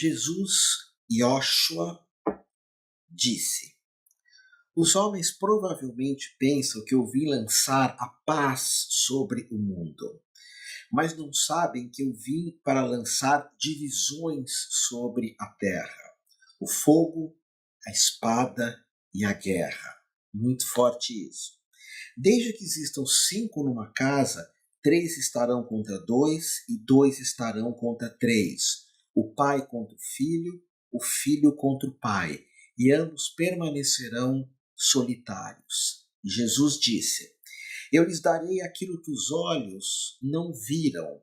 Jesus, Yoshua, disse: os homens provavelmente pensam que eu vim lançar a paz sobre o mundo, mas não sabem que eu vim para lançar divisões sobre a terra, o fogo, a espada e a guerra. Muito forte isso. Desde que existam 5 numa casa, 3 estarão contra 2 e 2 estarão contra 3. O pai contra o filho contra o pai, e ambos permanecerão solitários. E Jesus disse: eu lhes darei aquilo que os olhos não viram,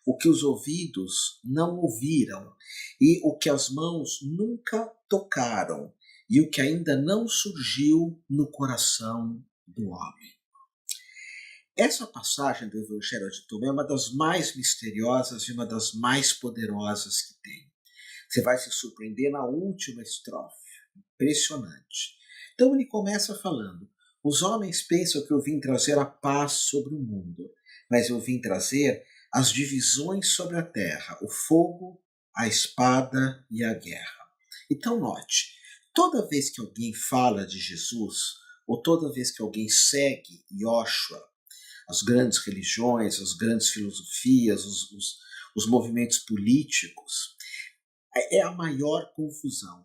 o que os ouvidos não ouviram, e o que as mãos nunca tocaram, e o que ainda não surgiu no coração do homem. Essa passagem do Evangelho de Tomé é uma das mais misteriosas e uma das mais poderosas que tem. Você vai se surpreender na última estrofe. Impressionante. Então ele começa falando: os homens pensam que eu vim trazer a paz sobre o mundo, mas eu vim trazer as divisões sobre a terra, o fogo, a espada e a guerra. Então note, toda vez que alguém fala de Jesus, ou toda vez que alguém segue Yoshua, as grandes religiões, as grandes filosofias, os movimentos políticos, é a maior confusão.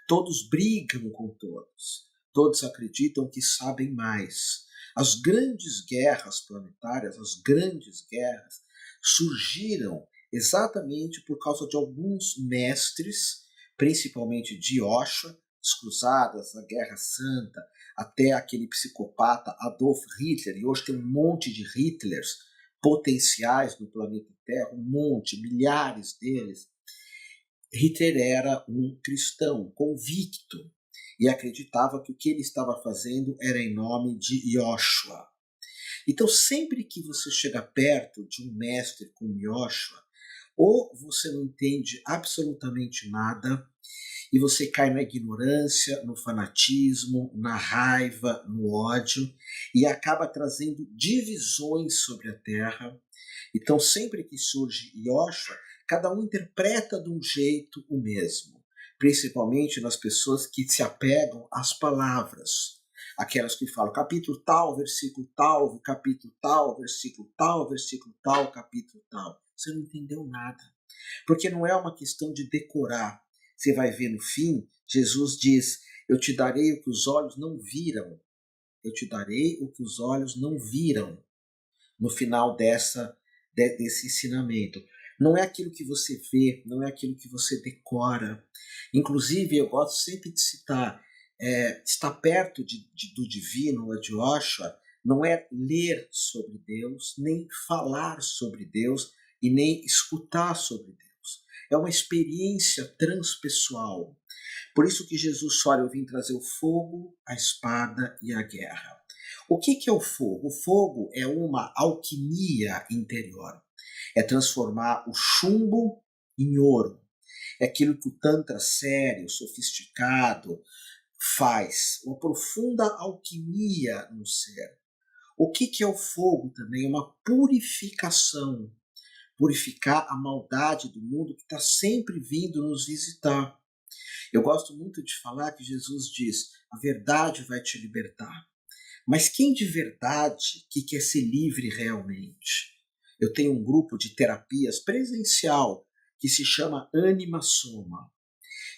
Todos brigam com todos. Todos acreditam que sabem mais. As grandes guerras planetárias, as grandes guerras, surgiram exatamente por causa de alguns mestres, principalmente de Yoshua, as cruzadas, a Guerra Santa, até aquele psicopata Adolf Hitler, e hoje tem um monte de Hitlers potenciais no planeta Terra, um monte, milhares deles. Hitler era um cristão convicto e acreditava que o que ele estava fazendo era em nome de Yoshua. Então, sempre que você chega perto de um mestre como Yoshua, ou você não entende absolutamente nada e você cai na ignorância, no fanatismo, na raiva, no ódio e acaba trazendo divisões sobre a Terra. Então, sempre que surge Yoshua, cada um interpreta de um jeito o mesmo, principalmente nas pessoas que se apegam às palavras. Aquelas que falam capítulo tal, versículo tal, capítulo tal, versículo tal, versículo tal, capítulo tal. Você não entendeu nada. Porque não é uma questão de decorar. Você vai ver no fim, Jesus diz: eu te darei o que os olhos não viram. Eu te darei o que os olhos não viram. No final desse ensinamento. Não é aquilo que você vê, não é aquilo que você decora. Inclusive, eu gosto sempre de citar, estar perto do divino, ou de Yoshua, não é ler sobre Deus, nem falar sobre Deus e nem escutar sobre Deus. É uma experiência transpessoal. Por isso que Jesus fala: eu vim trazer o fogo, a espada e a guerra. O que é o fogo? O fogo é uma alquimia interior. É transformar o chumbo em ouro. É aquilo que o Tantra sério, sofisticado, faz. Uma profunda alquimia no ser. O que é o fogo também? É uma purificação. Purificar a maldade do mundo que está sempre vindo nos visitar. Eu gosto muito de falar que Jesus diz: a verdade vai te libertar. Mas quem de verdade que quer ser livre realmente? Eu tenho um grupo de terapias presencial que se chama Anima Soma,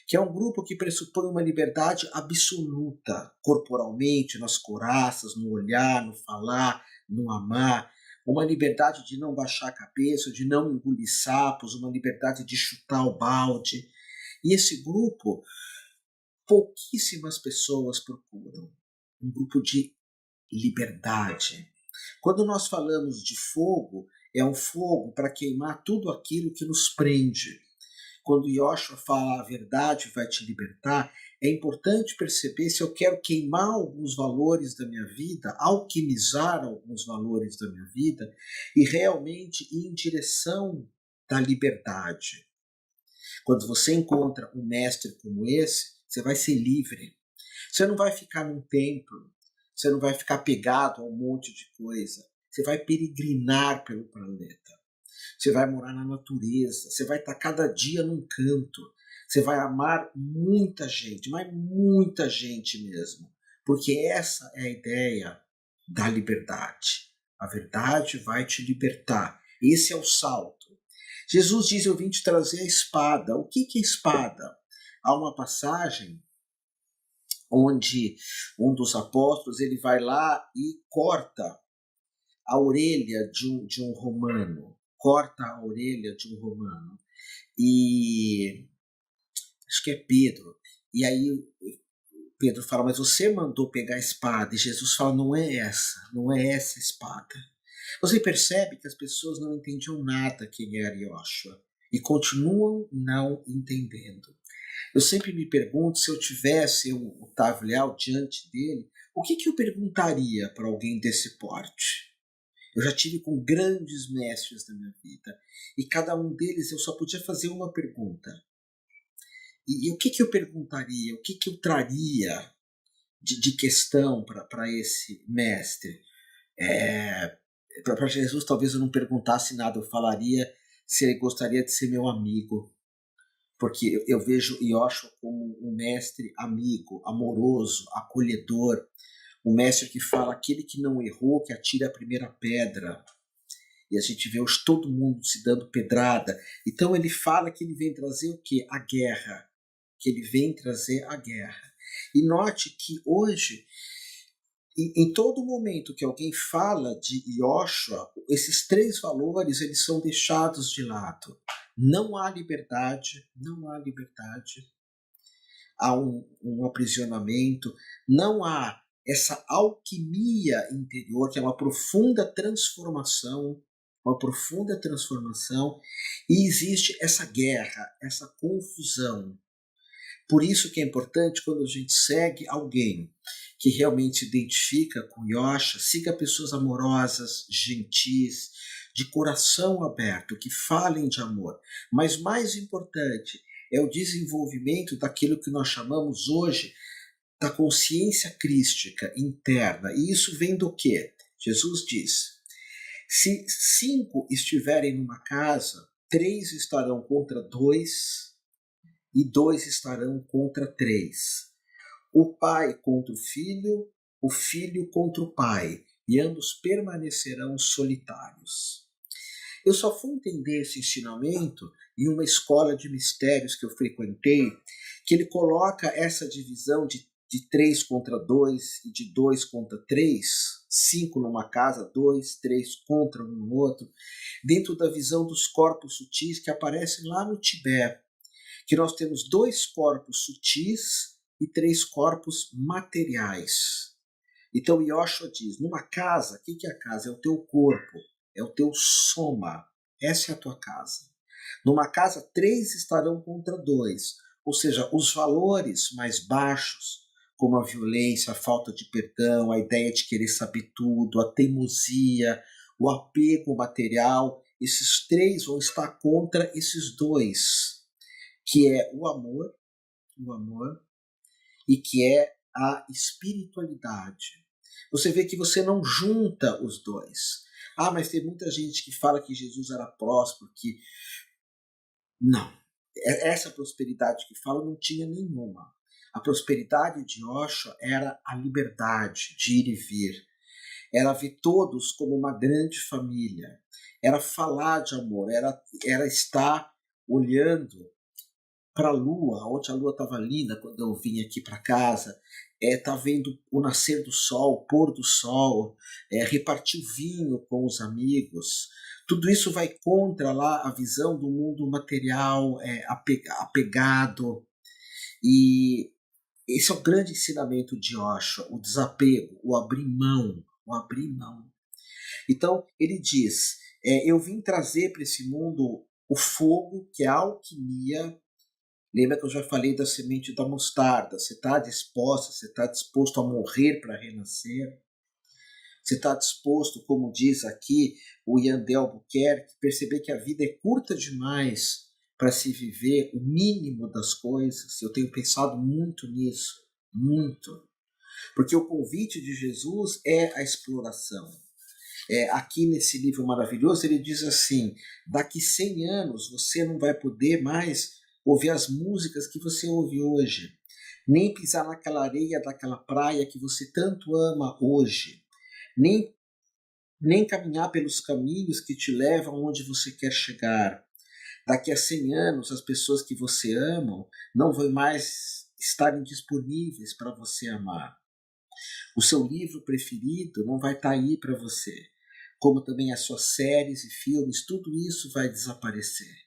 que é um grupo que pressupõe uma liberdade absoluta, corporalmente, nas coraças, no olhar, no falar, no amar, uma liberdade de não baixar a cabeça, de não engolir sapos, uma liberdade de chutar o balde. E esse grupo, pouquíssimas pessoas procuram. Um grupo de liberdade. Quando nós falamos de fogo, é um fogo para queimar tudo aquilo que nos prende. Quando Yoshua fala a verdade vai te libertar, é importante perceber se eu quero queimar alguns valores da minha vida, alquimizar alguns valores da minha vida e realmente ir em direção da liberdade. Quando você encontra um mestre como esse, você vai ser livre. Você não vai ficar num templo, você não vai ficar pegado a um monte de coisa. Você vai peregrinar pelo planeta. você vai morar na natureza, você vai estar cada dia num canto, você vai amar muita gente, mas muita gente mesmo, porque essa é a ideia da liberdade. A verdade vai te libertar. Esse é o salto. Jesus diz: eu vim te trazer a espada. O que é espada? Há uma passagem onde um dos apóstolos ele vai lá e corta a orelha de um romano. Corta a orelha de um romano. E acho que é Pedro. E aí Pedro fala: mas você mandou pegar a espada. E Jesus fala: não é essa a espada. Você percebe que as pessoas não entendiam nada quem era Yoshua e continuam não entendendo. Eu sempre me pergunto, se eu tivesse o Otávio Leal diante dele, o que eu perguntaria para alguém desse porte? Eu já tive com grandes mestres na minha vida e cada um deles eu só podia fazer uma pergunta. E o que eu perguntaria, o que eu traria de questão para esse mestre? Para Jesus talvez eu não perguntasse nada, eu falaria se ele gostaria de ser meu amigo. Porque eu vejo Yoshua como um mestre amigo, amoroso, acolhedor, um mestre que fala: aquele que não errou, que atire a primeira pedra. E a gente vê hoje todo mundo se dando pedrada. Então ele fala que ele vem trazer o quê? A guerra. Que ele vem trazer a guerra. E note que hoje, em todo momento que alguém fala de Yoshua, esses três valores eles são deixados de lado. Não há liberdade, há um aprisionamento, não há essa alquimia interior, que é uma profunda transformação, e existe essa guerra, essa confusão. Por isso que é importante, quando a gente segue alguém que realmente se identifica com Yoshua, siga pessoas amorosas, gentis, de coração aberto, que falem de amor. Mas mais importante é o desenvolvimento daquilo que nós chamamos hoje da consciência crística interna. E isso vem do quê? Jesus diz: se 5 estiverem numa casa, 3 estarão contra 2 e 2 estarão contra 3. O pai contra o filho contra o pai, e ambos permanecerão solitários. Eu só fui entender esse ensinamento em uma escola de mistérios que eu frequentei, que ele coloca essa divisão de 3 contra 2 e de 2 contra 3, 5 numa casa, 2, 3 contra um no outro, dentro da visão dos corpos sutis que aparecem lá no Tibete, que nós temos 2 corpos sutis e 3 corpos materiais. Então Yoshua diz: numa casa, o que é a casa? É o teu corpo, é o teu soma, essa é a tua casa. Numa casa, 3 estarão contra 2, ou seja, os valores mais baixos, como a violência, a falta de perdão, a ideia de querer saber tudo, a teimosia, o apego material, esses 3 vão estar contra esses 2, que é o amor, e que é a espiritualidade. Você vê que você não junta os dois. Ah, mas tem muita gente que fala que Jesus era próspero, que... Não. Essa prosperidade que fala não tinha nenhuma. A prosperidade de Yoshua era a liberdade de ir e vir. Era ver todos como uma grande família. Era falar de amor. Era estar olhando para a lua, onde a lua estava linda quando eu vim aqui para casa, tá vendo o nascer do sol, o pôr do sol, repartir vinho com os amigos. Tudo isso vai contra lá a visão do mundo material apegado. E esse é o grande ensinamento de Yoshua, o desapego, o abrir mão. Então ele diz: eu vim trazer para esse mundo o fogo, que é a alquimia. Lembra que eu já falei da semente da mostarda? Você está disposto a morrer para renascer? Você está disposto, como diz aqui o Yandel Albuquerque, perceber que a vida é curta demais para se viver o mínimo das coisas? Eu tenho pensado muito nisso, muito. Porque o convite de Jesus é a exploração. Aqui nesse livro maravilhoso, ele diz assim: daqui 100 anos você não vai poder mais ouvir as músicas que você ouve hoje, nem pisar naquela areia daquela praia que você tanto ama hoje, nem, nem caminhar pelos caminhos que te levam onde você quer chegar. Daqui a 100 anos, as pessoas que você ama não vão mais estarem disponíveis para você amar. O seu livro preferido não vai estar aí para você, como também as suas séries e filmes, tudo isso vai desaparecer.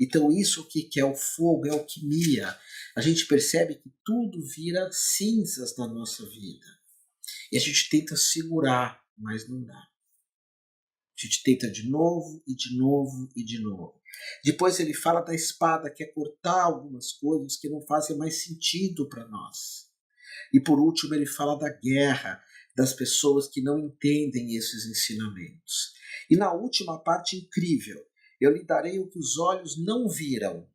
Então isso aqui que é o fogo, é alquimia. A gente percebe que tudo vira cinzas na nossa vida. E a gente tenta segurar, mas não dá. A gente tenta de novo e de novo e de novo. Depois ele fala da espada, que é cortar algumas coisas que não fazem mais sentido para nós. E por último ele fala da guerra, das pessoas que não entendem esses ensinamentos. E na última parte incrível, eu lhe darei o que os olhos não viram,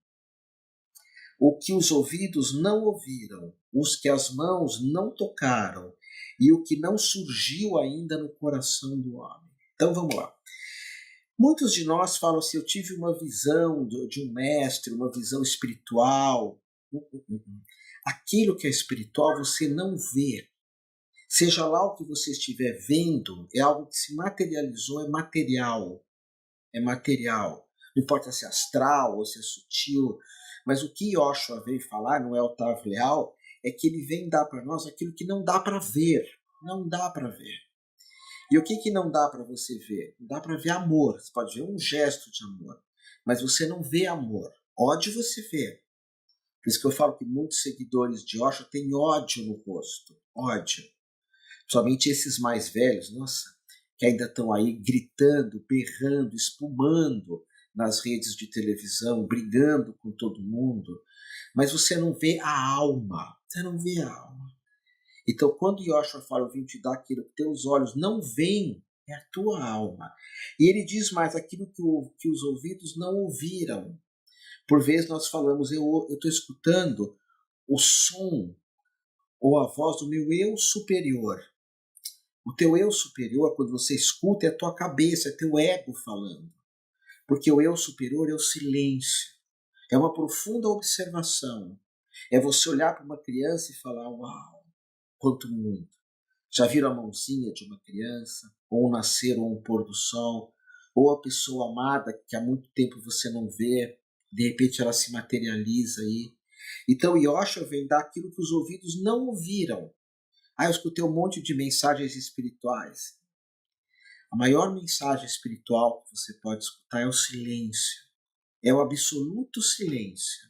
o que os ouvidos não ouviram, os que as mãos não tocaram e o que não surgiu ainda no coração do homem. Então vamos lá. Muitos de nós falam assim: eu tive uma visão de um mestre, uma visão espiritual. Aquilo que é espiritual você não vê. Seja lá o que você estiver vendo, é algo que se materializou, é material. É material. Não importa se é astral ou se é sutil, mas o que Yoshua veio falar, não é Otávio Leal, é que ele vem dar para nós aquilo que não dá para ver. Não dá para ver. E o que não dá para você ver? Não dá para ver amor. Você pode ver um gesto de amor, mas você não vê amor. Ódio você vê. Por isso que eu falo que muitos seguidores de Yoshua têm ódio no rosto. Ódio. Somente esses mais velhos, nossa, que ainda estão aí gritando, berrando, espumando nas redes de televisão, brigando com todo mundo, mas você não vê a alma, você não vê a alma. Então, quando Yoshua fala, eu vim te dar aquilo que teus olhos não veem, é a tua alma. E ele diz mais, aquilo que os ouvidos não ouviram. Por vezes nós falamos, eu estou escutando o som ou a voz do meu eu superior. O teu eu superior, quando você escuta, é a tua cabeça, é teu ego falando. Porque o eu superior é o silêncio. É uma profunda observação. É você olhar para uma criança e falar, uau, quanto muito. Já viram a mãozinha de uma criança? Ou um nascer ou um pôr do sol? Ou a pessoa amada que há muito tempo você não vê, de repente ela se materializa aí. Então Yoshua vem dar aquilo que os ouvidos não ouviram. Eu escutei um monte de mensagens espirituais. A maior mensagem espiritual que você pode escutar é o silêncio. É o absoluto silêncio.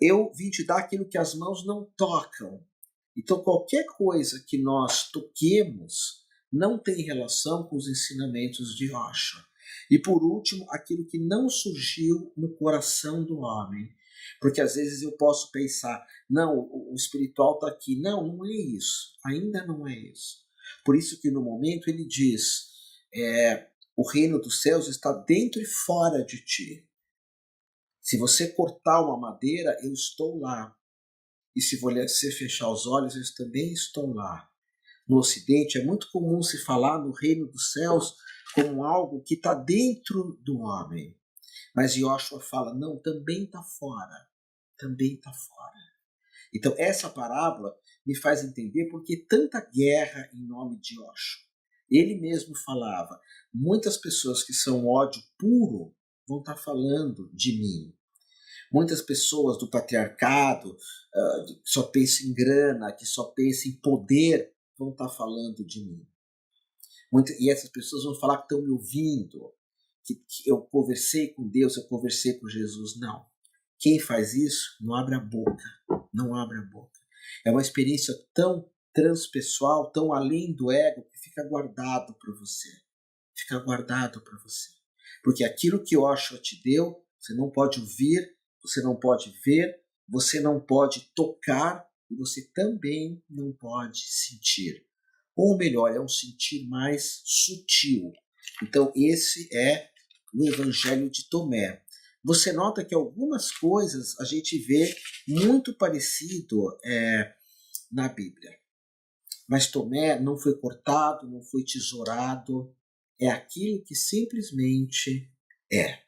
Eu vim te dar aquilo que as mãos não tocam. Então, qualquer coisa que nós toquemos não tem relação com os ensinamentos de Yoshua. E por último, aquilo que não surgiu no coração do homem. Porque às vezes eu posso pensar, não, o espiritual está aqui. Não, não é isso. Ainda não é isso. Por isso que no momento ele diz, o reino dos céus está dentro e fora de ti. Se você cortar uma madeira, eu estou lá. E se você fechar os olhos, eu também estou lá. No Ocidente é muito comum se falar no reino dos céus como algo que está dentro do homem. Mas Yoshua fala, não, também está fora. Também está fora. Então essa parábola me faz entender por que tanta guerra em nome de Yoshua. Ele mesmo falava, muitas pessoas que são ódio puro vão estar falando de mim. Muitas pessoas do patriarcado, que só pensam em grana, que só pensam em poder, vão estar falando de mim. E essas pessoas vão falar que estão me ouvindo, que eu conversei com Deus, eu conversei com Jesus. Não. Quem faz isso não abre a boca. Não abre a boca. É uma experiência tão transpessoal, tão além do ego, que fica guardado para você. Fica guardado para você. Porque aquilo que Yoshua te deu, você não pode ouvir, você não pode ver, você não pode tocar e você também não pode sentir. Ou melhor, é um sentir mais sutil. Então esse é o Evangelho de Tomé. Você nota que algumas coisas a gente vê muito parecido na Bíblia. Mas Tomé não foi cortado, não foi tesourado. é aquilo que simplesmente é.